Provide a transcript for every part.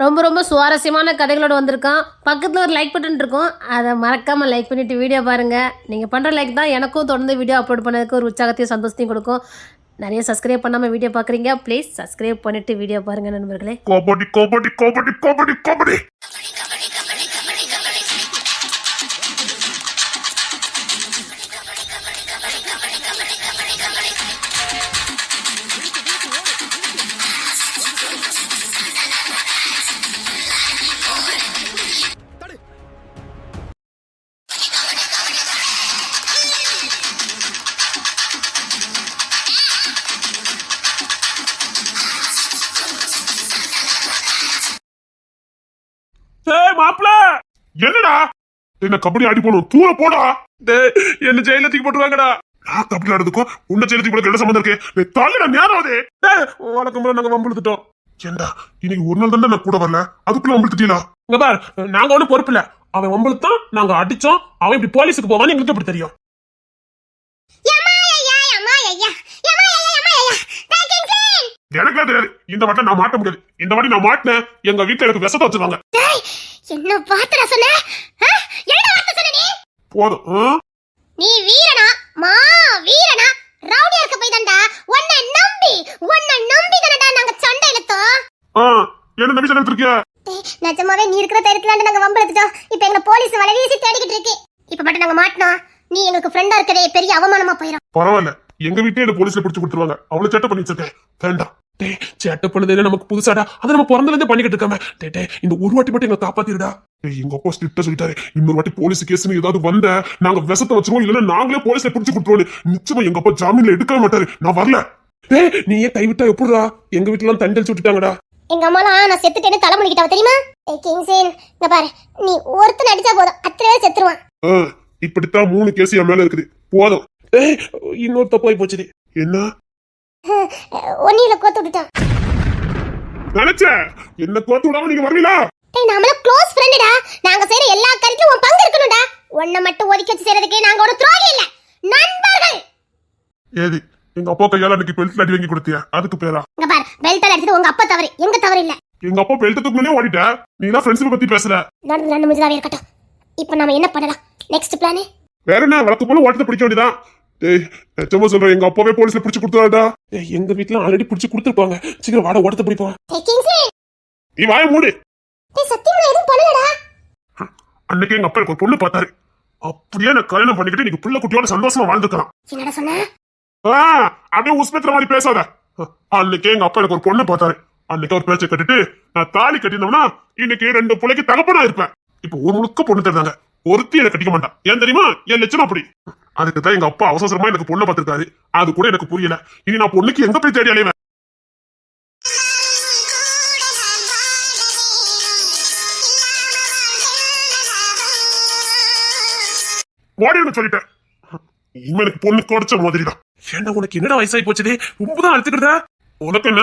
ரொம்ப ரொம்ப சுவாரஸ்யமான கதைகளோடு வந்திருக்கோம். பக்கத்தில் ஒரு லைக் பட்டன் இருக்கும், அதை மறக்காமல் லைக் பண்ணிவிட்டு வீடியோ பாருங்கள். நீங்கள் பண்ணுற லைக் தான் எனக்கும் தொடர்ந்து வீடியோ அப்லோட் பண்ணதுக்கு ஒரு உற்சாகத்தையும் சந்தோஷத்தையும் கொடுக்கும். நிறைய சப்ஸ்கிரைப் பண்ணாமல் வீடியோ பார்க்குறீங்க, ப்ளீஸ் சப்ஸ்கிரைப் பண்ணிவிட்டு வீடியோ பாருங்கள் நண்பர்களே. கோபடி கோபடி கோபடி கோபடி கோபடி. மாப்பிள என்னடா என்ன கபடி ஆடி போடும் தூர போடா. என்ன ஜெயில தூக்கி போட்டுருவாங்கடா. நான் கபடி ஆடுறதுக்கும் உன்ன ஜெயில தூக்கி போட என்ன சம்பந்தம் இருக்கு? தலையில நேரம் வழக்கம் போல நாங்க வம்புழுத்துட்டோம். ஏண்டா இன்னைக்கு ஒரு நாள் தானே நான் கூட வரல, அதுக்குள்ள வம்புழுத்துட்டீங்களா? இங்க பாரு, நாங்க ஒண்ணு பொறுப்பு இல்ல. அவன் வம்புழுத்தான், நாங்க அடிச்சோம். அவன் இப்படி போலீஸுக்கு போவான்னு எங்களுக்கு எப்படி தெரியும்? எனக்கு தெரியாது. இந்த வாட்டி நான் மாட்ட முடியாது. இந்த வாட்டி நான் மாட்டினேன், எங்க வீட்டுல எனக்கு விஷத்தை வச்சிருவாங்க. என்ன வார்த்தை சொன்ன? என்ன வார்த்தை சொன்ன நீ? போதும். நீ வீரனா மா வீரனா ரவுடியா இருக்க போய் தான்டா உன்னை நம்பி தானடா நாங்க சண்டை இழுத்தோம். என்ன நம்பி சண்டை இழுத்துறியா? நிஜமாவே நீ இருக்கிற தைரியத்துல நாங்க வம்பு எடுத்துட்டோம். இப்போ எங்க போலீஸ் வலை வீசி தேடிக்கிட்டு இருக்கு. இப்போ மட்டும் நாங்க மாட்டனோம், நீ எங்களுக்கு ஃப்ரெண்டா இருக்கதே பெரிய அவமானமா போயிடும். பரவாயில்ல, எங்க வீட்டே என்ன போலீஸ்ல பிடிச்சு கொடுத்துருவாங்க. அவ்வளவு சேட்டை பண்ணி வச்சிருக்கேன். வேண்டாம். சேட்டை பண்ணது நமக்கு புதுசாடா, அதை நம்ம பிறந்தல இருந்து பண்ணிக்கிட்டு இருக்காம. இந்த ஒரு வாட்டி மட்டும் எங்க காப்பாத்திருடா. எங்க அப்பா ஸ்ட்ரிக்டா சொல்லிட்டாரு, இன்னொரு வாட்டி போலீஸ் கேஸ்னு ஏதாவது வந்த நாங்க விஷத்தை வச்சிருவோம், இல்லன்னா நாங்களே போலீஸ்ல பிடிச்சு கொடுத்துருவோம். நிச்சயமா எங்க அப்பா ஜாமீன்ல எடுக்கவே மாட்டாரு. நான் வரல. நீ ஏன் கைவிட்டா எப்படிடா? எங்க வீட்டுல எல்லாம் தண்டல் சுட்டுட்டாங்கடா. எங்க அம்மாலாம் நான் செத்துட்டேன்னு தலை முடிக்கிட்டா தெரியுமா? கிங்ஸேன் இங்க பாரு, நீ ஒருத்தன் அடிச்சா போதும், அத்தனை பேர் செத்துருவான். இப்படித்தான் 3 கேஸ் என் மேல இருக்குது. போதும். இன்னொரு தப்பாய் போச்சு. என்ன? ஒன்னில கோத்து விட்டுட்டான். நினைச்சேன் என்ன கோத்து விடாம நீங்க வரலீங்களா? நாமள க்ளோஸ் ஃப்ரெண்டடா. நாங்க செய்யற எல்லா காரியத்திலும் உன் பங்கு இருக்கணும்டா. உன்னை மட்டும் ஒதுக்கி வச்சு செய்யறதுக்கு நாங்க ஒரு துரோகி இல்ல, நண்பர்கள். ஏது எங்க அப்பா கையால அன்னைக்கு பெல்ட் அடி வாங்கி கொடுத்தியா, அதுக்கு பேரா? இங்க பாரு, பெல்ட் அடிச்சது உங்க அப்பா தவறு, எங்க தவறு இல்ல. எங்க அப்பா பெல்ட் தூக்குனே ஓடிட்ட. நீலாம் ஃப்ரெண்ட்ஷிப் பத்தி பேசல. நடந்து முடிஞ்சதாவே இருக்கட்டும். இப்போ நாம என்ன பண்ணலாம்? நெக்ஸ்ட் பிளான் வேற என்ன? வழக்கு போல ஓட்டத்தை பிடிக்க வேண்டியதான். நிச்சயமா சொல்றேன், எங்க அப்பாவே போலீஸ்ல பிடிச்சு கொடுத்துறாடா. எங்க வீட்டுல ஆல்ரெடி பிடிச்சு கொடுத்துருப்பாங்க. சீக்கிரம் வாட ஓட்டத்தை பிடிப்போம். நீ வாய மூடு. சத்தியமா எதுவும் பண்ணலடா. அன்னைக்கு எங்க அப்பா எனக்கு ஒரு பொண்ணு பார்த்தாரு. அப்படியே நான் கல்யாணம் பண்ணிக்கிட்டு நீங்க புள்ள குட்டியோட சந்தோஷமா வாழ்ந்துக்கலாம். என்னடா சொன்ன? அப்படியே உஸ்பெத்திர மாதிரி பேசாத. அன்னைக்கு எங்க அப்பா எனக்கு ஒரு பொண்ணு பார்த்தாரு. அன்னைக்கு ஒரு பேச்சை கட்டிட்டு நான் தாலி கட்டினோம்னா இன்னைக்கு 2 பிள்ளைக்கு தகப்பனா இருப்பேன். இப்ப ஒரு முழுக்க பொண்ணு தருந்தாங்க, ஒருத்தி எனக்கு கட்டிக்க மாட்டான். ஏன் தெரியுமா? என் லட்சணம் அப்படி. அதுக்கு தான் எங்க அப்பா அவசரமா எனக்கு பொண்ணை பார்த்திருக்காரு. அது கூட எனக்கு புரியல. இனி நான் பொண்ணுக்கு எங்க போய் தேடி அலைவேன்? ஓடி சொல்லிட்டேன். இனிமே எனக்கு பொண்ணு குறைச்ச மாதிரி தான். ஏன்னா உனக்கு என்னடா வயசாகி போச்சுது? ரொம்பதான் அழுத்துக்கிட்ட. உனக்கு என்ன?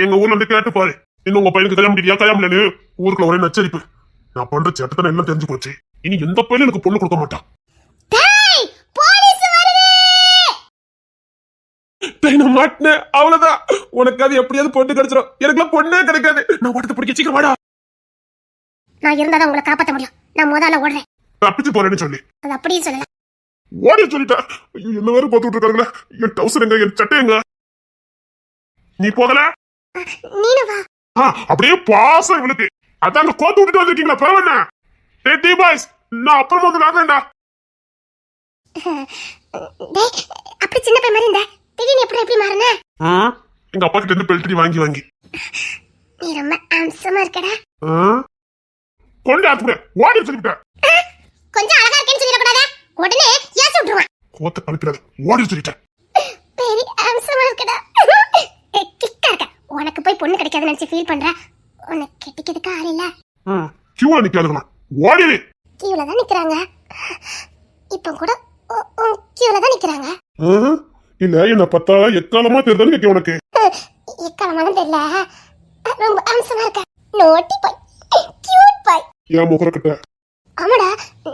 எங்க ஊர்ல இருந்து கேட்டு பாரு, இன்னும் உங்க பையனுக்கு கல்யாணம் முடியா கல்யாணம் இல்லைன்னு ஊருக்குள்ள ஒரே நச்சரிப்பு. நான் பண்ற சேட்டத்தை எல்லாம் தெரிஞ்சு போச்சு. இனி எந்த பையனும் எனக்கு பொண்ணு கொடுக்க மாட்டான். நான் மாட்டினேன், அவ்வளவுதான். உனக்கு அது எப்படியாவது பொண்ணு கிடைச்சிடும், எனக்குலாம் பொண்ணே கிடைக்காது. நான் ஓட்டத்தை பிடிக்க சீக்கிரம் வாடா. நான் இருந்தாதான் உங்களை காப்பாற்ற முடியும். நான் முதல்ல ஓடுறேன். தப்பிச்சு போறேன்னு சொல்லி அது அப்படியே சொல்லல, ஓடி சொல்லிட்டா. என்ன வேற பார்த்து விட்டுருக்காங்களே. என் டவுசர் எங்க, என் சட்டை எங்க? நீ போகல? நீனும் வா. அப்படியே பாசம் இவளுக்கு. அதாங்க கோத்து விட்டுட்டு வந்திருக்கீங்களா? பரவாயில்ல. டீ பாய்ஸ், நான் அப்புறமா வந்து நாங்கடா. அப்படி சின்ன பையன் மாதிரி இருந்த, திடீர்னு எப்படி மாறின? எங்க அப்பா கிட்ட இருந்து பெல்ட் வாங்கி வாங்கி. நீ ரொம்ப ஹேண்ட்ஸமா இருக்கடா. கொண்டு ஆத்துறே ஓடி சொல்லிட்டேன். கொஞ்சம் அழகா இருக்கேன்னு சொல்லிடக்கூடாதா? உடனே ஏசி விட்டுருவான். கோத்த கலப்பிடாத, ஓடி சொல்லிட்டேன். பெரிய ஹேண்ட்ஸமா இருக்கடா. கிக்கா இருக்க. உனக்கு போய் பொண்ணு கிடைக்காதுன்னு நினைச்சு ஃபீல் பண்ற. உனக்கு கெட்டிக்கிறதுக்கு ஆள் இல்ல. கியூல நிக்காதுமா, ஓடி. கியூல தான் நிக்கறாங்க. இப்போ கூட கியூல தான் நிக்கறாங்க. இல்ல என்ன பார்த்தா எக்காலமா தெரியுதுன்னு கேக்க. உனக்கு எக்காலமா தெரியல, ரொம்ப ஹேண்ட்ஸமா இருக்க. நோட்டி பாய், கியூட் பாய். ஏன் முகர கிட்ட? ஆமாடா,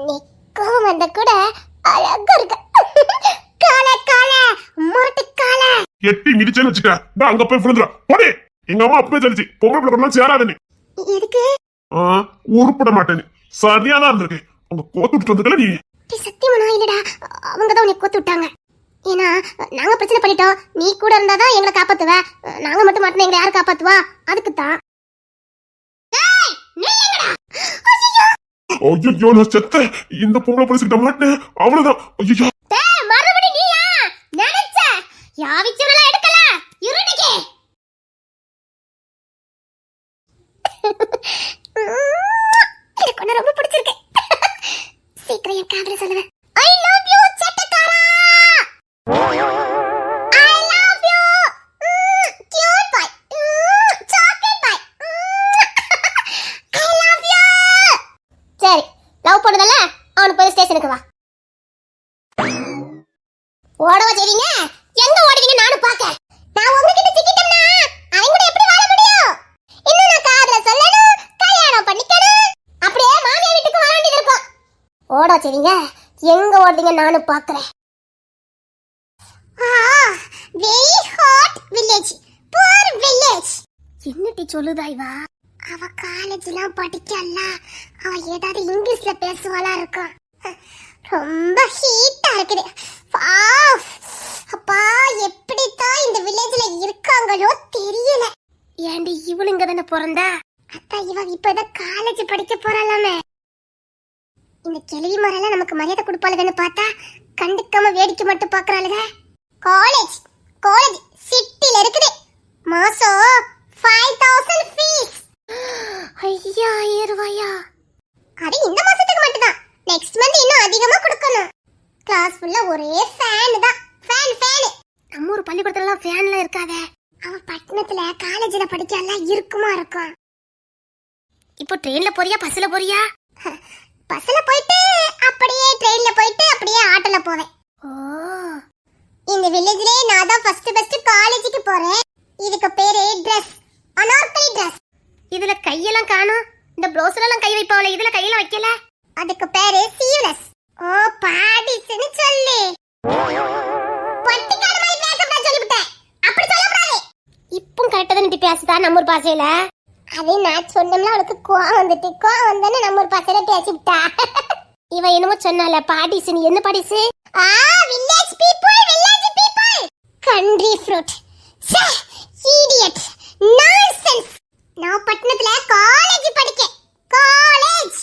நீ கோவம் வந்த கூட அழகா இருக்க. காலே காலே மொரட்டு காலே. எட்டி மிதிச்சேன்னு வச்சுக்க, அங்க போய் விழுந்துடா. போடி. எங்க அம்மா அப்பவே சொல்லிச்சு, பொம்பளை பிள்ளை சேராதுன்னு. எதுக்கு? உருப்பட மாட்டேன்னு சரியாதான் இருந்திருக்கேன். அவங்க கோத்து விட்டு வந்துக்கல நீ. சத்தியமா இல்லடா, அவங்கதான் உன்னை கோத்து விட்டாங்க. ஏன்னா நாங்க பிரச்சனை பண்ணிட்டோம், நீ கூட இருந்தாதான் எங்களை காப்பாத்துவ. நாங்க மட்டும் மாட்டினா எங்களை யாரு காப்பாத்துவா? அதுக்குத்தான். ஐயோ நான் செத்தேன். இந்த பொம்பளை போலீஸ் கிட்ட மாட்டேன், அவ்வளவுதான். ஐயோ மறுபடியும் நீயா நினைச்ச யாவிச்சவள எடுக்கல இருடிக்கே. எனக்கு ஒண்ணு ரொம்ப பிடிச்சிருக்கு. சீக்கிரம் என் காதல சொல்லுவேன். ஐ லவ் யூ சட்டக்காரா. I love you cute boy, chocolate boy. I love you. சரி, லவ் பண்ணதல அவன் போய் ஸ்டேஷனுக்கு வா. ஓடவா செய்வீங்க? எங்க ஓடுவீங்க நானும் பாக்க. நான் உங்ககிட்ட சிக்கிட்டேன்னா அவங்க கூட எப்படி வாழ முடியும்? இன்னும் நான் காதல சொல்லணும், கல்யாணம் பண்ணிக்கணும், அப்படியே மாமியார் வீட்டுக்கு வர வேண்டியது இருக்கும். ஓடவா செய்வீங்க? எங்க ஓடுவீங்க நானும் பாக்குறேன். Very hot village, poor village. என்னடி சொல்லுதா இவ? அவ காலேஜ்லாம் படிக்கல, அவ ஏதாவது இங்கிலீஷ்ல பேசுவாளா இருக்கும். ரொம்ப ஹீட்டா இருக்குது. அப்பா எப்படித்தான் இந்த வில்லேஜ்ல இருக்காங்களோ தெரியல. ஏண்டி இவளுங்க தானே பிறந்தா? அத்தா இவ இப்பதான் காலேஜ் படிக்க போறாளாமே. இந்த கிளவி மரெல்லாம் நமக்கு மரியாதை கொடுப்பாளுன்னு பார்த்தா கண்டுக்காம வேடிக்கை மட்டும் பாக்குறாளுங்க. காலேஜ் காலேஜ் சிட்டில இருக்குது. மாசம் 5000 ஃபீஸ். 5000 ரூபாயா? அது இந்த மாசத்துக்கு மட்டும் தான். நெக்ஸ்ட் மந்த் இன்னும் அதிகமா கொடுக்கணும். கிளாஸ் ஃபுல்லா ஒரே ஃபேன் தான். ஃபேன். நம்ம ஊர் பள்ளிக்கூடத்துல எல்லாம் ஃபேன்லாம் இருக்காதே. அவ பட்டணத்துல காலேஜ்ல படிக்கலாம் இருக்குமா இருக்கும். இப்போ ட்ரெயின்ல போறியா பஸ்ல போறியா? பஸ்ல போயிட்டு அப்படியே ட்ரெயின்ல போயிட்டு அப்படியே ஆட்டோல போவேன். ஓ, இந்த வில்லேஜ்லயே நான் தான் ஃபர்ஸ்ட் காலேஜுக்கு போறேன். இதுக்கு பேரு Dress, அனார்கலி Dress. இதுல கையெல்லாம் காணோம். இந்த ப்ளவுஸ்ல எல்லாம் கை வைப்பாவல, இதுல கையெல்லாம் வைக்கல. அதுக்கு பேரு சீவ்லெஸ். ஓ, பாடிஸ்னு சொல்லு. பட்டிக்கார மாதிரி பேசக்கூடாது சொல்லிவிட்டேன். அப்படி சொல்லக்கூடாது. இப்போ கரெக்டா தான் நீ பேசுதா நம்ம ஊர் பாஷையில? அதே நான் சொன்னோம்ல, அவளுக்கு கோவம் வந்தானே நம்ம ஊர் பாஷையில பேசிவிட்டா. இவ என்னமோ சொன்னால பாடிஸ். நீ என்ன bodies? Village people, country fruit. Idiot, nonsense. நான் பட்டணத்துல காலேஜ் படிக்கேன். காலேஜ்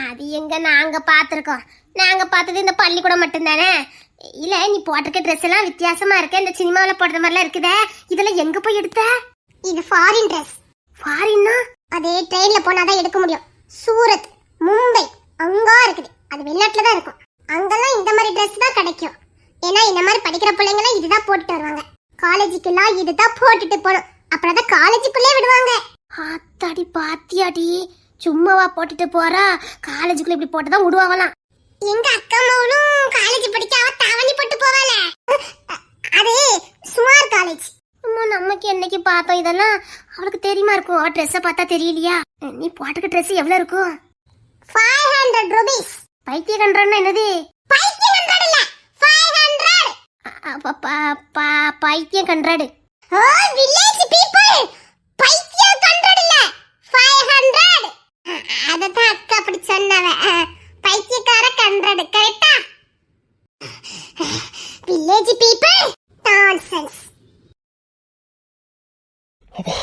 அது எங்க நாங்க பாத்துருக்கோம். நாங்க பார்த்தது இந்த பள்ளிக்கூடம் மட்டும்தானே. இல்ல நீ போட்டிருக்க ட்ரெஸ் எல்லாம் வித்தியாசமா இருக்கு. இந்த சினிமாவில போடுற மாதிரிலாம் இருக்குதே. இதெல்லாம் எங்க போய் எடுத்த? இது ஃபாரின் ட்ரெஸ். ஃபாரின்னா அதே ட்ரெயின்ல போனாதான் எடுக்க முடியும். சூரத், மும்பை அங்க இருக்குது. அது வெளிநாட்டுல தான் இருக்கும். அங்கெல்லாம் இந்த மாதிரி ட்ரெஸ் தான் கிடைக்கும். ஏன்னா இந்த மாதிரி படிக்கிற பிள்ளைங்க எல்லாம் இதுதான் போட்டுட்டு வருவாங்க. காலேஜுக்கெல்லாம் இதுதான் போட்டுட்டு போகணும். அப்புறம் தான் காலேஜுக்குள்ளே விடுவாங்க. ஆத்தாடி பாத்தியாடி, சும்மாவா போட்டுட்டு போறா? காலேஜுக்குள்ள இப்படி போட்டுதான் விடுவாங்களாம். எங்க அக்கா மவளும் காலேஜ் படிக்க அவ தாவணி போட்டு போவாள. அது சுமார் காலேஜ். அம்மா நமக்கு என்னைக்கு பார்த்தோம் இதெல்லாம்? அவளுக்கு தெரியுமா இருக்கும்? அவ ட்ரெஸ்ஸை பார்த்தா தெரியலையா? நீ போட்டுக்க ட்ரெஸ் எவ்வளவு இருக்கும்? 500 rupees. பைத்தியகன்றன்னா என்னது? பைத்தியகன்றட இல்ல, 500. பைத்தியகன்றடு. ஓ, வில்லேஜ் பீப்பிள், பைத்தியகன்றட இல்ல, 500. அததான் அக்கா அப்படி சொன்னவ. பைத்தியக்கார கன்றடு கரெக்டா? Village people nonsense. அப்பா,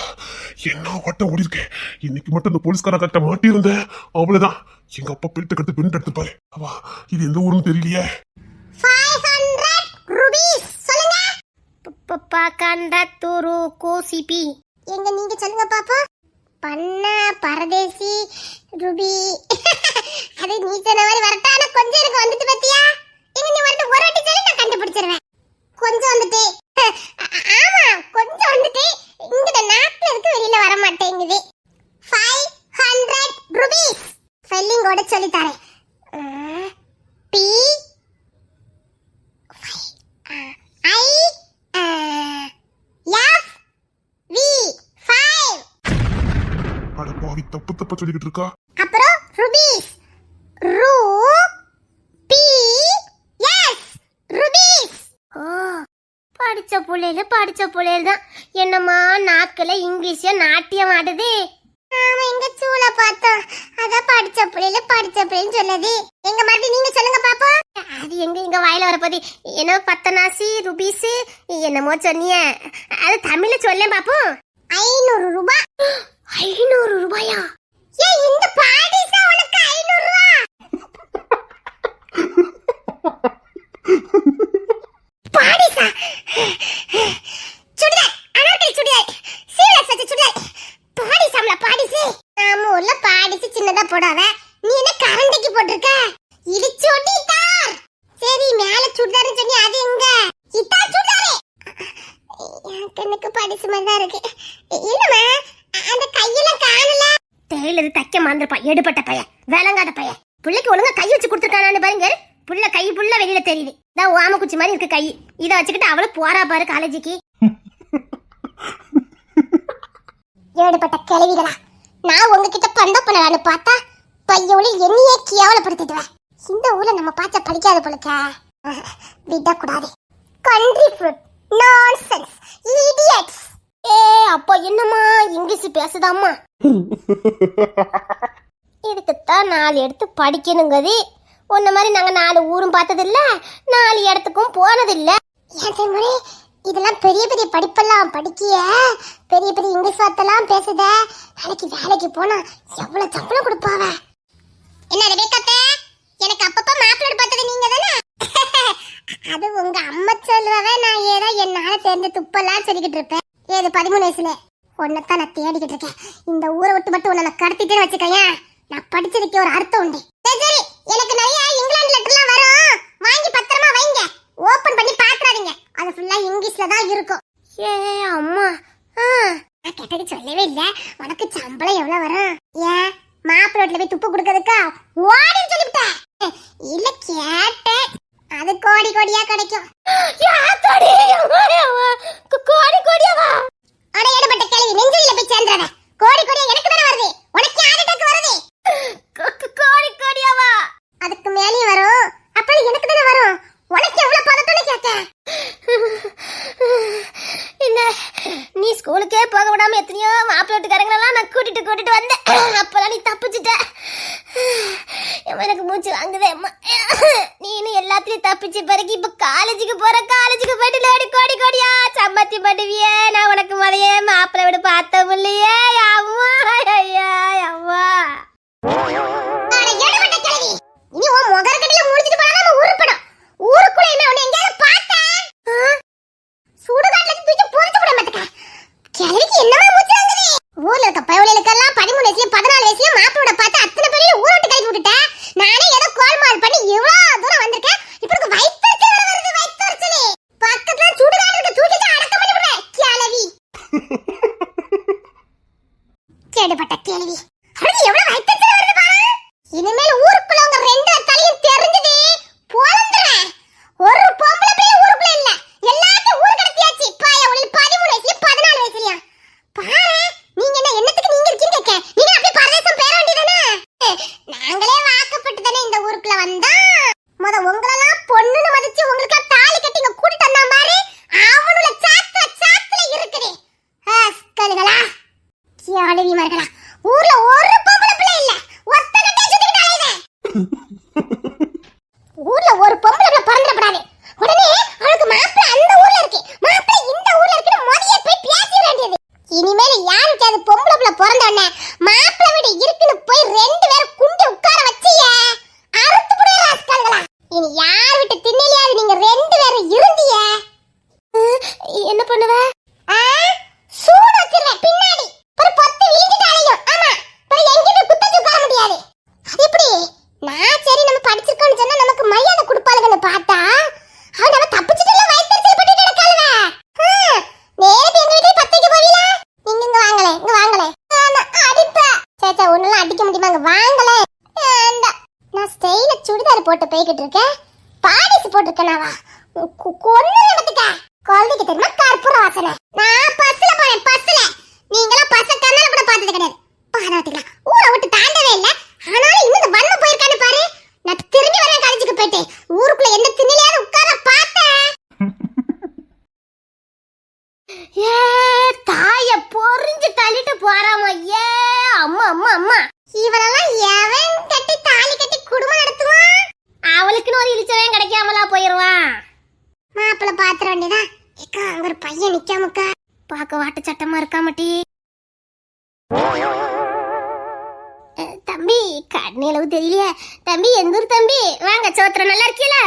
என்ன வட்டம் ஓடி இருக்கேன். இன்னைக்கு மட்டும் இந்த போலீஸ்கார கட்ட மாட்டி இருந்தேன், அவ்வளவுதான். எங்க அப்பா பெல்ட் கட்டு பெண்ட் எடுத்துப்பாரு. அவா இது எந்த ஊருன்னு தெரியலையே. 500 rupees சொல்லுங்க. கண்டத்துரு கோசிபி. எங்க நீங்க சொல்லுங்க பாப்பா. பண்ண பரதேசி ரூபி. அது நீ சொன்ன மாதிரி வரட்டா? ஆனா கொஞ்சம் எனக்கு வந்துட்டு பத்தியா? எங்க நீ வந்து ஒரு வாட்டி சொல்லி நான் கண்டுபிடிச்சிருவேன். கொஞ்சம் வந்துட்டு. ஆமா கொஞ்சம் வந்துட்டு. இங்க நாட்டுல இருக்கு, வெளியில வர மாட்டேங்குது. 500 rupees. ஸ்பெல்லிங்கோட சொல்லி தரேன். P I F V 5. அட பாவி, தப்பு சொல்லிக்கிட்டு இருக்கா. அப்புறம் rupees. ரூ பி எஸ் rupees. ஓ, படிச்ச புள்ளையில தான் என்னமா நாக்குல இங்கிலீஷ்ல நாட்டியம் ஆடுது. நாம எங்க சூள பார்த்தோம். அத படிச்ச பிள்ளைன்னு சொன்னது. எங்க மாதிரி நீங்க சொல்லுங்க பாப்போம். அது எங்க வாயில வரப்போது. என்ன பத்தனாசி ருபீஸ் என்னமோ சொன்னீங்க. அது தமிழ்ல சொல்லேன் பாப்போம். 500 ரூபாய். 500 ரூபாயா? ஏய் இந்த பாடிஸா உனக்கு 500 ரூபாய்? பாடிஸா? சுடிதார், அனார்கலி சுடிதார், சீலஸ் வச்ச சுடிதார். பாடிஸாம்ல பாடிஸ். நாம ஊர்ல பாடிஸ் சின்னதா போடாத. நீ என்ன கரண்டைக்கு போட்டுருக்க? இது சுடிதார். சரி மேல சுடிதார்னு சொன்னி அது எங்க? இதா சுடிதார். எனக்கு பாடிஸ் மாதிரி தான் இருக்கு. என்னமா அந்த கையெல்லாம் காணல? டெய்லர் தைக்க மறந்துப்பா. எடுபட்ட பையன், வேலங்காத பையன். பிள்ளைக்கு ஒழுங்கா கை வச்சு கொடுத்துருக்கானு பாருங்க. புள்ள கை புள்ள வெளியில தெரியுது. இதான் ஓம குச்சி மாதிரி இருக்கு கை. இத வச்சுக்கிட்டு அவள போறா பாரு காலேஜுக்கு. ஏடுபட்ட கிளவிகளா, நான் உங்ககிட்ட பண்ட பண்ணலான்னு பார்த்தா பையோட என்னையே கேவலப்படுத்திடுவேன். இந்த ஊர்ல நம்ம பார்த்தா படிக்காத போலக்க விடக்கூடாது. Country fruit nonsense idiots. ஏ அப்பா என்னம்மா இங்கிலீஷ் பேசுதாம்மா? இதுக்குத்தான் 4 எடுத்து படிக்கணுங்கது. உன்ன மாதிரி நாங்க 4 ஊரும் பார்த்தது இல்ல, 4 இடத்துக்கும் போனது இல்ல. ஏன் இதெல்லாம் பெரிய பெரிய படிப்பெல்லாம் படிக்கிய, பெரிய பெரிய இங்கிலீஷ் வார்த்தைலாம் பேசுத. நாளைக்கு வேலைக்கு போனா எவ்வளவு சம்பளம் கொடுப்பாவ? என்ன ரெபேக்காத்தே, எனக்கு அப்பப்ப மாப்பிள்ளை பார்த்தது நீங்க தானே? அது உங்க அம்மா சொல்லுவவே. நான் ஏதோ என்னால தெரிஞ்ச துப்பெல்லாம் சொல்லிக்கிட்டு இருப்பேன். ஏது 13 வயசுல உன்னைத்தான் நான் தேடிக்கிட்டு இருக்கேன். இந்த ஊரை விட்டு மட்டும் உன்னை நான் கடத்திட்டேன்னு வச்சுக்கேன். நான் படிச்சதுக்கு ஒரு அர்த்தம் உண்டு. சரி எனக்கு நிறைய இங்கிலாந்து லெட்டர்லாம் வரும். வாங்கி பத்திரமா வைங்க. ஓபன் பண்ணி பாத்துறாதீங்க. அது ஃபுல்லா இங்கிலீஷ்ல தான் இருக்கும். ஏ அம்மா, நான் கேட்டது சொல்லவே இல்ல. உனக்கு சம்பளம் எவ்வளவு வரும்? ஏன் மாப்பிள்ளை போய் துப்பு கொடுக்கறதுக்கா ஓடின்னு சொல்லிவிட்டேன்? இல்ல கேட்டேன். அது கோடி கோடியா கிடைக்கும். கோடி கோடியாவா? அட ஏடுபட்ட கேள்வி, நெஞ்சில போய் சேர்ந்துறாத. கோடி கோடியா எனக்கு தானே வருது. உனக்கு யாரு டக்கு வருது? கோடி கோடியாவா? அதுக்கு மேலே வரும். அப்ப எனக்கு தானே வரும். உனக்கு எவ்வளவு பதட்டம்னு கேட்டேன். இந்த நீ ஸ்கூலுக்கே போக விடாம எத்தனையோ மாப்பிள்ளை வீட்டுக்காரங்களெல்லாம் நான் கூட்டிட்டு வந்தேன். அப்பதான் நீ தப்பிச்சுட்ட. எனக்கு மூச்சு வாங்குதே அம்மா. நீனும் எல்லாத்தையும் தப்பிச்சு பிறகு இப்ப காலேஜுக்கு போற. காலேஜுக்கு போயிட்டு லேடி கோடி கோடியா சம்பாத்தி பண்ணுவியே. நான் உனக்கு முதையே மாப்பிள்ளை வீடு பார்த்தோம் இல்லையே. அம்மா ஐயா அம்மா. இனி உன் முகரக்கடியில முடிச்சிட்டு போனா நம்ம உருப்படும். ஊருக்குள்ள என்ன உன்னை எங்கயாவது பார்த்தேன்? சுடுகாட்டுல தூக்கி பொறிச்சு போட மாட்டேங்க. கிழவிக்கு என்னமா மூச்சு வாங்குது? ஊர்ல இருக்க பயவுகளுக்கெல்லாம் 13 வயசுல 14 வயசுல மாப்பிளோட பார்த்து அத்தனை பேரையும் ஊரை விட்டு கை விட்டுட்டேன். நானே ஏதோ கோல்மால் பண்ணி இவ்வளவு தூரம் வந்திருக்கேன். இப்ப எனக்கு வயிற்றுச்சல் வருது. வயிற்றுச்சல் பக்கத்துல சுடுகாடு இருக்க தூக்கிட்டு அடக்கம் பண்ணி விடுறேன். கிழவி கேடுபட்ட கேள்வி. அவளுக்கு எவ்வளவு வயிற்றுச்சல் வருது பாரு. இனிமேல் ஊருக்குள்ள உங்க 2 தலையும் தெரிஞ்சது போலந்துறேன். ஒரு பொம்பளை பிள்ளை ஊருக்குள்ள இல்ல. எல்லாத்தையும் ஊரு கடத்தியாச்சு. பாய ஒளி 13 வயசுல 14 வயசுலயா பாரு. நீங்க என்ன என்னத்துக்கு நீங்க இருக்கீங்க கேக்க? நீங்க அப்படியே பரதேசம் பேர வேண்டியதானே? நாங்களே வாக்கப்பட்டு தானே இந்த ஊருக்குள்ள வந்தா. உங்களெல்லாம் பொண்ணுன்னு மதிச்சு உங்களுக்கு தாலி கட்டி இங்க கூட்டிட்டு வந்தா மாதிரி அவனுல சாத்துல இருக்குது. கழுகளா கியாளவி மர்களா, ஊர்ல ஒரு பொம்பளை பிள்ளை இல்ல. ஒத்த கட்டை சுத்திட்டு அலையுதே. ஊர்ல ஒரு பொம்பளை பிள்ளை பிறந்துடக்கூடாது. உடனே அவளுக்கு மாப்பிள்ளை அந்த ஊர்ல இருக்கு, மாப்பிள்ளை இந்த ஊர்ல இருக்குன்னு மொழியே போய் பேச வேண்டியது. இனிமேல் யாருக்கு அது பொம்பளை பிள்ளை பிறந்தோடனே மாப்பிள்ளை வீடு இருக்குன்னு போய் 2 பேரும் குண்டி உட்கார வச்சிய அறுத்து புடிய ராஸ்கல்களா. இனி யார் விட்டு திண்ணையிலாவது நீங்க 2 பேரும் இருந்தீங்க என்ன பண்ணுவ? சூடு வச்சிருவேன் பின்னாடி. ஒரு 10 வீங்கிட்டு அலையும். ஆமா, அப்புறம் எங்கிட்ட குத்தச்சு உட்கார முடியாது. அது எப்படி? நான் சரி நம்ம படிச்சிருக்கோம்னு சொன்னா நமக்கு மரியாதை கொடுப்பாளுங்கன்னு பார்த்தா அவன் நம்ம தப்பிச்சுட்டு வயிற்றுச்சல் பட்டுட்டு நடக்காளுவ. நேரத்து எங்க வீட்டுல 10க்கு போவீங்களா? நீங்க இங்க வாங்கலே அடிப்ப. சேச்சா ஒன்னெல்லாம் அடிக்க முடியுமா? அங்க வாங்கலே. நான் ஸ்டைல சுடிதார் போட்டு போய்கிட்டு இருக்கேன். பாடிஸ் போட்டிருக்கேனாவா? கொன்னு நடத்துக்க. குழந்தைக்கு தெரியுமா கற்பூர வாசனை. நான் பஸ்ல போறேன். பஸ்ல நீங்களாம் பஸ்ல கண்ணால கூட பார்த்தது கிடையாது. பாராட்டுங்களா? ஊரை விட்டு தாண்டவே இல்ல. ஆனாலும் இன்னும் வன்ம போயிருக்கானு பாரு. நான் திரும்பி வரேன் காலேஜுக்கு போயிட்டு. ஊருக்குள்ள எந்த திண்ணையிலாவது உட்கார பார்த்தேன். ஏ தாய பொறிஞ்சு தள்ளிட்டு போறாமா. ஏ அம்மா அம்மா இவளெல்லாம் எவன் கட்டி தாலி கட்டி குடும்பம் நடத்துவான்? அவளுக்குன்னு ஒரு இழிச்சவன் கிடைக்காமலா போயிருவான். மாப்பிள்ள பாத்திர வேண்டியதா. ஏக்கா அங்க ஒரு பையன் நிக்காமக்கா. பாக்க வாட்டு சட்டமா இருக்காமட்டி. தம்பி கண்ணளவு தெரியலையே. தம்பி எந்த ஊர் தம்பி? வாங்க சோத்திரம் நல்லா இருக்கீல?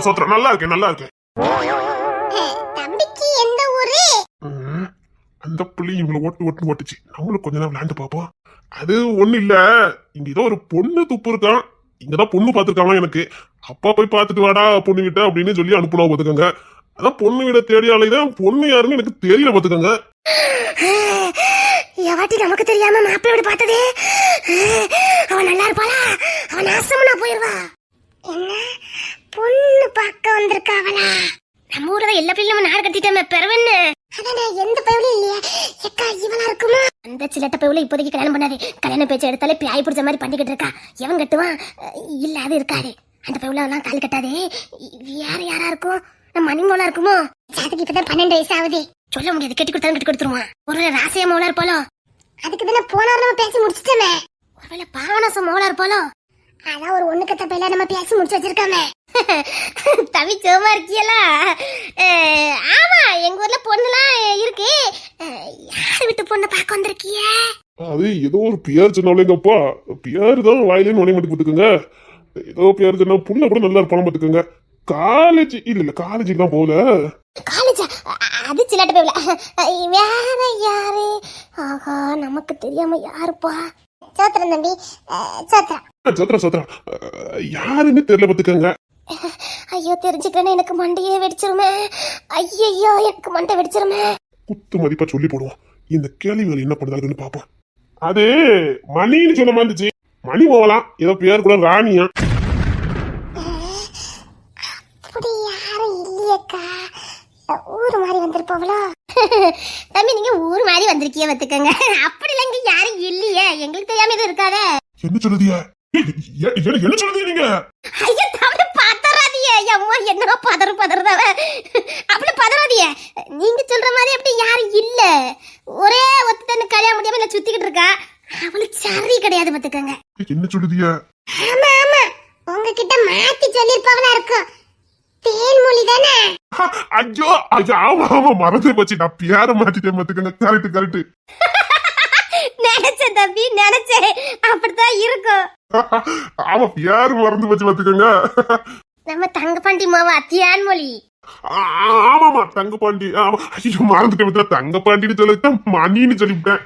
சோத்திரம் நல்லா இருக்கேன் நல்லா இருக்கேன். தம்பிக்கு எந்த ஊரு? அந்த புள்ளி இவங்களை ஓட்டுச்சு. நம்மளும் கொஞ்ச நேரம் விளையாண்டு பார்ப்போம். அது ஒண்ணு இல்ல, இங்க ஏதோ ஒரு பொண்ணு துப்பு இருக்கான். இங்கதான் பொண்ணு பாத்துருக்காங்க. எனக்கு அப்பா போய் பாத்துட்டு வாடா பொண்ணு வீட்டை அப்படின்னு சொல்லி அனுப்பலாம் பாத்துக்கோங்க. அதான் பொண்ணு வீட தேடியாலைதான் பொண்ணு யாருன்னு எனக்கு தெரியல பாத்துக்கோங்க. எவாட்டி நமக்கு தெரியாம மாப்பிள்ளை வீடு பார்த்ததே. அவன் நல்லா இருப்பாளா? அவன் நாசமா போயிருவா. என்ன பொண்ணு பார்க்க வந்திருக்கா அவளா? நம்ம ஊர்ல எல்லா பிள்ளையும் நாடு கட்டிட்டோமே பெறவன்னு. அதானே எந்த பையனும் இல்லையா? எக்கா இவளா இருக்குமா? அந்த சிலட்ட பையல இப்போதைக்கு கல்யாணம் பண்ணாது. கல்யாணம் பேச்சு எடுத்தாலே பியாய் பிடிச்ச மாதிரி பண்ணிக்கிட்டு இருக்கா. எவன் கட்டுவான்? இல்ல அது இருக்காது. அந்த பையல எல்லாம் தாலி கட்டாதே. யாரா இருக்கும்? நம்ம மணிமோளா இருக்குமோ? அதுக்கு இப்பதான் 12 வயசு ஆகுது. சொல்ல முடியாது. கட்டி கொடுத்துருவான். ஒருவேளை ராசியா மோளா இருப்பாளோ? அதுக்கு தானே போன வாரம் பேசி முடிச்சிட்டோமே. ஒருவேளை பாவனாசம் மோளா இருப்பாளோ? அதான் ஒரு ஒண்ணு கத்த பையில நம்ம பேசி முடிச்சு வச்சிருக்காமே. தவி சோமா இருக்கியலா? ஆமா எங்க ஊர்ல பொண்ணுலாம் இருக்கு. யார் வீட்டு பொண்ணு பார்க்க வந்திருக்கிய? அது ஏதோ ஒரு பியார் சொன்னாலேங்கப்பா. பியார் தான் வாயிலே நுழைய மாட்டேங்க பாத்துக்கோங்க. ஏதோ பியார் சொன்னா புள்ள கூட நல்லா இருப்பாலும் பாத்துக்கோங்க. காலேஜ் இல்ல காலேஜுக்கு தான் போகல. காலேஜா? அது சிலாட்ட போயில. வேற யாரு? ஆஹா நமக்கு தெரியாம யாருப்பா? சோத்திரம் தம்பி சோத்திரம். யாருன்னு தெரியல பாத்துக்கோங்க. ஐயோ தெரிஞ்சுக்கிறேன்னு எனக்கு மண்டையே வெடிச்சிருமே. ஐயோ எனக்கு மண்டை வெடிச்சிருமே. குத்து மதிப்பா சொல்லி போடுவோம். இந்த கேள்விகள் என்ன பண்ணுதாங்கன்னு பாப்போம். அது மணின்னு சொல்ல மாந்துச்சு. மணி போகலாம். ஏதோ பேர் கூட ராணியா. அப்படி யாரும் இல்லையக்கா. ஊரு மாதிரி வந்திருப்போம்ல. தம்பி நீங்க ஊர் மாதிரி வந்திருக்கீங்க பாத்துக்கங்க. அப்படி இல்லைங்க யாரும் இல்லையே. எங்களுக்கு தெரியாம இது இருக்காதே. என்ன சொல்லுதியா? என்ன சொல்லுதீங்க நீங்க? ஐயோ தம்பி பதறாதீயே. அம்மா என்ன பதறதாவ. அப்படி பதறாதீயே. நீங்க சொல்ற மாதிரி அப்படி யாரும் இல்ல. ஒரே ஒத்தன்னு கல்யாணம் முடியாம இல்ல சுத்திக்கிட்டு இருக்கா. அவளுக்கு சரி கிடையாது பாத்துக்கங்க. என்ன சொல்லுதியா? ஆமா உங்ககிட்ட மாத்தி சொல்லிருப்பவனா இருக்கும். தேன்மொழி தானே? ஐயோ ஆமா மறந்தே போச்சு. நான் பேரை மாத்திட்டேன் பாத்துக்கங்க. கரெக்ட். நினைச்சேன் தம்பி நினைச்சேன். அப்படித்தான் இருக்கும். ஆமா பேரு மறந்து போச்சு பாத்துக்கோங்க. நம்ம தங்கப்பாண்டி மாவா தேன்மொழி. ஆமாமா தங்கப்பாண்டி. ஆமா ஐயோ மறந்துட்டேன். தங்கப்பாண்டின்னு சொல்லிட்டு மணின்னு சொல்லிவிட்டேன்.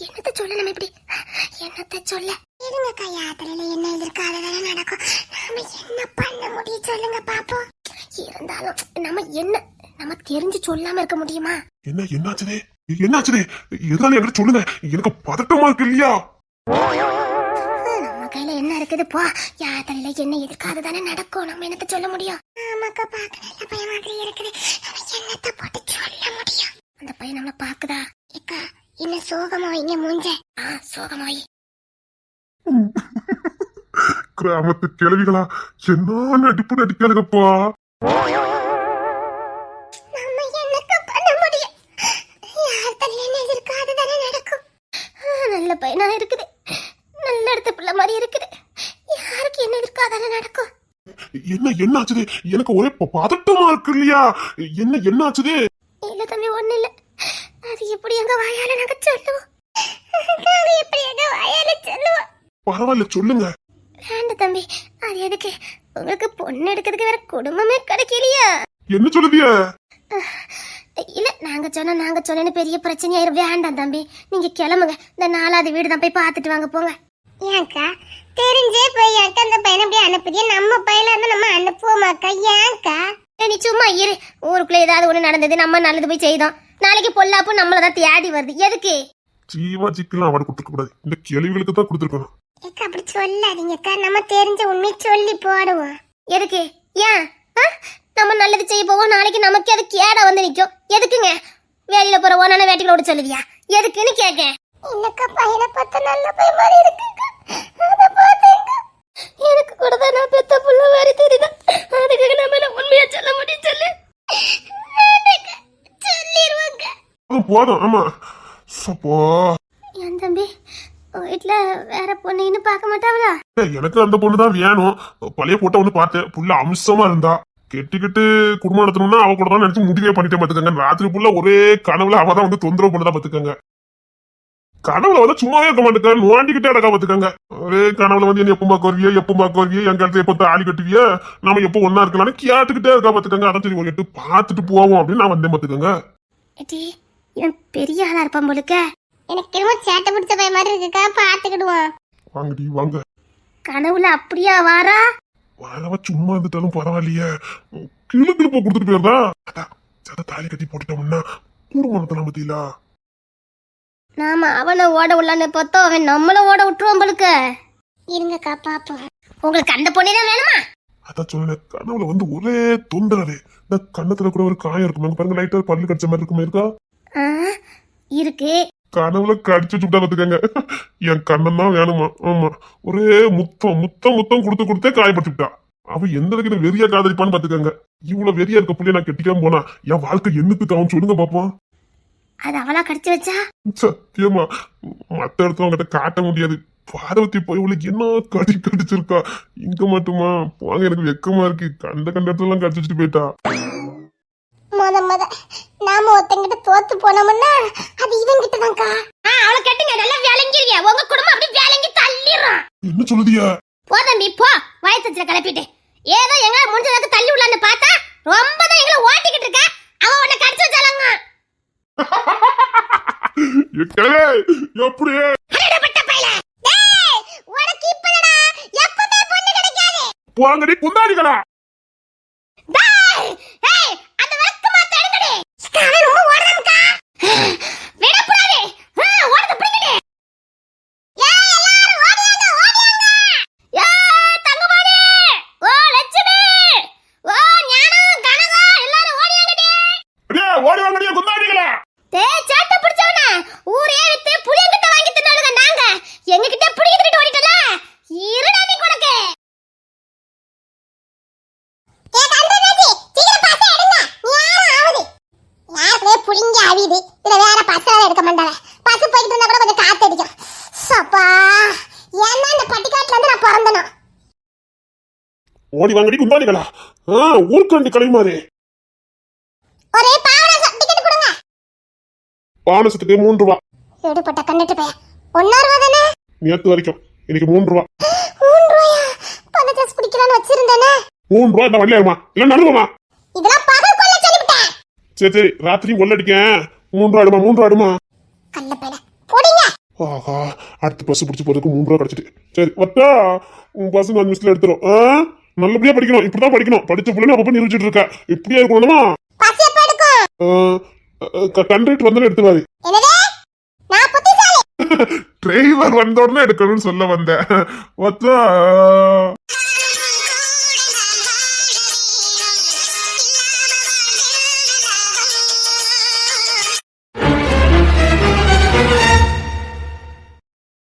என்னத்த சொல்ல இருங்கக்கா. யாத்திரையில என்ன எதிர்காலதானே நடக்கும். நாம என்ன பண்ண முடியும் சொல்லுங்க பாப்போம். இருந்தாலும் நம்ம தெரிஞ்சு சொல்லாம இருக்க முடியுமா? என்னாச்சுதே எதனால என்கிட்ட சொல்லுங்க. எனக்கு பதட்டமா இருக்கு இல்லையா? நம்ம கையில என்ன இருக்குது போ. யாத்திரையில என்ன எதிர்காலதானே நடக்கும். நம்ம என்னத்த சொல்ல முடியும்? ஆமாக்கா பாக்க நல்ல பையன் மாதிரி இருக்குது. நம்ம என்னத்த போட்டு சொல்ல முடியும்? அந்த பையன் நம்மள பாக்குதா? ஏக்கா என்ன சோகமா வைங்க மூஞ்ச. சோகமாயி கிராமத்து கிழவிகளா என்ன நடிப்பு நடிக்காதுப்பா. நம்ம என்னக்க பண்ண முடியும்? யார் தனியா எதிர்காலதானே நடக்கும். நல்ல பையனா இருக்குது. நல்ல இடத்து பிள்ளை மாதிரி இருக்குது. யாருக்கு என்ன எதிர்காலதானே நடக்கும்? என்னாச்சுது? எனக்கு ஒரே பதட்டமா இருக்கு இல்லையா? என்னாச்சுது? இல்ல தம்பி ஒண்ணு இல்ல. அது எப்படி எங்க வாயால நாங்க சொல்லுவோம். எப்படி எங்க வாயால சொல்லுவோம். பரவாயில்ல சொல்லுங்க. வேண்டாம் தம்பி. அது எதுக்கு? உங்களுக்கு பொண்ணு எடுக்கிறதுக்கு வேற குடும்பமே கிடைக்கலையா? என்ன சொல்லுதிய? இல்ல நாங்க சொன்னேன்னு பெரிய பிரச்சனையாயிரும். வேண்டாம் தம்பி நீங்க கிளம்புங்க. இந்த 4வது வீடு தான் போய் பாத்துட்டு வாங்க போங்க. ஏன்க்கா தெரிஞ்சே போய் அந்த பையனை அப்படியே அனுப்புதிய? நம்ம பையனா இருந்தா நம்ம அனுப்புவோமாக்கா? ஏன்க்கா நீ சும்மா இரு. ஊருக்குள்ள ஏதாவது ஒண்ணு நடந்தது நம்ம நல்லது போய் செய்தோம். நாளைக்கு பொல்லாப்பு நம்மளதான் தேடி வருது. எதுக்கு? ஜீவாஜிக்கெல்லாம் அவார்டு கொடுத்துக்க கூடாது. இந்த கேள்விகளுக்கு தான் கொடுத்துருக்கணும். அப்படி சொல்லாதீங்கக்கா. நம்ம தெரிஞ்ச உண்மையை சொல்லி போடுவோம். எதுக்கு? ஏன் நம்ம நல்லது செய்ய போவோம். நாளைக்கு நமக்கு அது கேடா வந்து நிக்கும். எதுக்குங்க? வேலையில போற ஓனான வேட்டிகளை ஓட சொல்லுவியா? எதுக்குன்னு கேட்க. என்னக்கா பையனை பார்த்தா நல்ல பையன் மாதிரி இருக்கு. எனக்கு கூட தான் நான் பெத்த புள்ள மாதிரி தெரியுது. அதுக்காக நம்ம உண்மையா சொல்ல முடியும் சொல்லு. போதும். ஆமா சப்போ என் தம்பி வீட்டுல வேற பொண்ணுன்னு பார்க்க மாட்டாங்களா? எனக்கு அந்த பொண்ணு தான் வேணும். பழைய போட்டோ ஒண்ணு பார்த்தேன், புள்ள அம்சமா இருந்தா. கெட்டிக்கிட்டு குடும்பம் நடத்தணும்னா அவ கூட தான் நினைச்சு முடிவே பண்ணிட்டே பாத்துக்கங்க. ராத்திரி புள்ள ஒரே கனவுல அவ தான் வந்து தொந்தரவு பண்ணதான் பாத்துக்கங்க. கனவுல வந்து சும்மாவே இருக்க மாட்டேங்க, நோண்டிக்கிட்டே அடக்கா பாத்துக்கங்க. ஒரே கனவுல வந்து என்ன எப்ப பாக்குறவிய என் காலத்துல எப்ப தாலி கட்டுவிய, நாம எப்ப ஒன்னா இருக்கலாம்னு கேட்டுக்கிட்டே இருக்கா பாத்துக்கங்க. அதான் சரி ஒரு எட்டு பாத்துட்டு போவோம் அப்படின்னு நான் வந்தேன் பாத்துக்கங்க. இவன் பெரிய ஆளா இருப்பான் போலுக்க. எனக்கு என்னமோ சேட்டை பிடிச்ச பையன் மாதிரி இருக்குக்கா, பாத்துக்கிடுவான். வாங்கடி வாங்க. கனவுல அப்படியா வாரா? வரவ சும்மா இருந்துட்டாலும் பரவாயில்லையே, கிளு கிளுப்ப கொடுத்துட்டு போயிருந்தா சத தாலி கட்டி போட்டுட்டோம்னா குடும்பம் நடத்தலாம் பத்தியில. நாம அவனை ஓட விடலான்னு பார்த்தோம், அவன் நம்மள ஓட விட்டுருவான் போலுக்க. இருங்கக்கா பாப்போம். உங்களுக்கு அந்த பொண்ணு தான் வேணுமா? அதான் சொன்னேன், கனவுல வந்து ஒரே தொந்தரவு. இந்த கண்ணத்துல கூட ஒரு காயம் இருக்கும் பாருங்க, லைட்டா பல்லு கடிச்ச மாதிரி இருக்குமே இருக்கா? இருக்கு. கனவுல கடிச்சு சுட்டா பாத்துக்கங்க. என் கண்ணன் தான் வேணுமா? ஆமா, ஒரே முத்தம் முத்தம் முத்தம் கொடுத்து கொடுத்தே காயப்பட்டுட்டா. அவ எந்த வகையில வெறியா காதலிப்பான்னு பாத்துக்கங்க. இவ்வளவு வெறியா இருக்க புள்ளைய நான் கெட்டிக்காம போனா என் வாழ்க்கை என்னத்துக்கு ஆகும் சொல்லுங்க பாப்போம். அது அவளா கடிச்சு வச்சா? சத்தியமா மத்த இடத்துல அவங்ககிட்ட காட்ட முடியாது. பார்வதி போய் உங்களுக்கு என்ன கடிச்சிருக்கா, இங்க மட்டுமா? போங்க, எனக்கு வெக்கமா இருக்கு. கண்ட இடத்துல எல்லாம் கடிச்சு வச்சுட்டு போயிட்டா. முத நாம ஒருத்தங்கிட்ட தோத்து போனோம்னா அது இவன் கிட்ட தான்க்கா. அவளை கேட்டுங்க, நல்லா வேலைங்கிறியா? உங்க குடும்பம் அப்படி வேலைங்கி தள்ளிடுறான். என்ன சொல்லுதியா? போ தம்பி போ, வயத்தச்சுல கிளப்பிட்டு ஏதோ எங்க முடிஞ்சதுக்கு தள்ளி விடலான்னு பார்த்தா ரொம்ப தான் எங்களை ஓட்டிக்கிட்டு இருக்க. அவ உன்னை கடிச்சு வச்சாலாங்க. எப்படியே போங்கடி குந்தாடிகளா. ஓடி வாங்கடியா குந்தாடிகளா. ஓடி வாங்கடி குந்தாடிகளா. ஊர்கண்டி கலைமாறே. ஒரே பாவன டிக்கெட் கொடுங்க. பானசத்துக்கு 3 ரூபா. எடுபட்ட கண்ணட்டு பைய. 1 ரூபா தானே? நேத்து வரைக்கும் இன்னைக்கு 3 ரூபா. 3 ரூபாயா? பணத்தை குடிக்கலாம்னு வச்சிருந்தேனே. 3 ரூபா இந்த வழியாமா இல்ல நடுவுமா? இதெல்லாம் பகல் கொள்ள சொல்லிவிட்டேன். சரி ராத்திரி கொள்ளடிக்கேன். 3 ரூபா அடுமா 3 ரூபா அடுமா. கள்ள பைய. போடிங்க. ஆஹா, அடுத்த பஸ் பிடிச்சு போறதுக்கு 3 ரூபா கிடைச்சிட்டு. சரி வத்தா, உன் பஸ் 5 நிமிஷத்துல எடுத்துரும். நல்லபடியா படிக்கணும், இப்படிதான் படிக்கணும். படிச்ச பிள்ளை அப்ப நிரூபிச்சிட்டு இருக்கா. இப்படியா இருக்கணுமா? பஸ் எப்ப எடுக்கும்? கண்டக்டர் வந்தாலும் எடுத்துவாரு. என்னது? நான் புத்திசாலி. டிரைவர் வந்த உடனே எடுக்கணும்னு சொல்ல வந்தேன். வத்தா